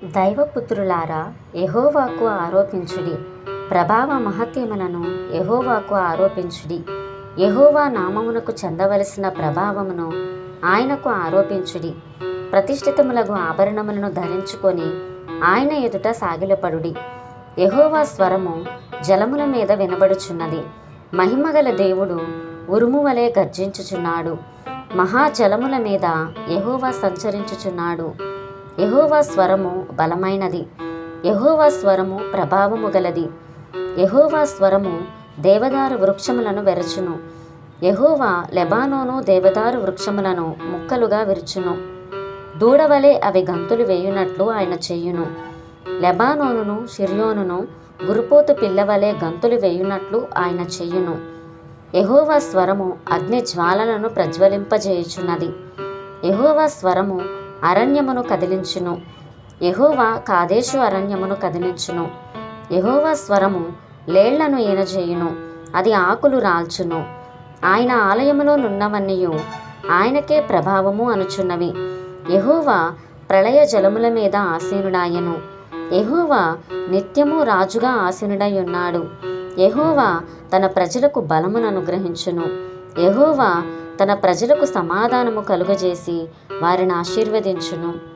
దైవపుత్రులారా, యెహోవాకు ఆరోపించుడి. ప్రభావ మహత్యములను యెహోవాకు ఆరోపించుడి. యెహోవా నామమునకు చెందవలసిన ప్రభావమును ఆయనకు ఆరోపించుడి. ప్రతిష్ఠితములగు ఆభరణములను ధరించుకొని ఆయన ఎదుట సాగిలపడుడి. యెహోవా స్వరము జలముల మీద వినబడుచున్నది. మహిమగల దేవుడు ఉరుము వలె గర్జించుచున్నాడు. మహాజలముల మీద యెహోవా సంచరించుచున్నాడు. యెహోవా స్వరము బలమైనది. యెహోవా స్వరము ప్రభావము గలది. యెహోవా స్వరము దేవదారు వృక్షములను వెరచును. యెహోవా లెబానోను దేవదారు వృక్షములను ముక్కలుగా విరుచును. దూడవలే అవి గంతులు వేయునట్లు ఆయన చెయ్యును. లెబానోనును షిర్యోనును గురుపోతు పిల్లవలే గంతులు వేయునట్లు ఆయన చెయ్యును. యెహోవా స్వరము అగ్ని జ్వాలలను ప్రజ్వలింపజేయుచున్నది. యెహోవా స్వరము అరణ్యమును కదిలించును. యెహోవా కాదేశు అరణ్యమును కదిలించును. యెహోవా స్వరము లేళ్లను ఈనజేయును. అది ఆకులు రాల్చును. ఆయన ఆలయములో నున్నవన్నీయు ఆయనకే ప్రభావము అనుచున్నవి. యెహోవా ప్రళయ జలముల మీద ఆసీనుడాయెను. యెహోవా నిత్యము రాజుగా ఆసీనుడై ఉన్నాడు. యెహోవా తన ప్రజలకు బలమును అనుగ్రహించును. యెహోవా తన ప్రజలకు సమాధానము కలుగజేసి వారిని ఆశీర్వదించును.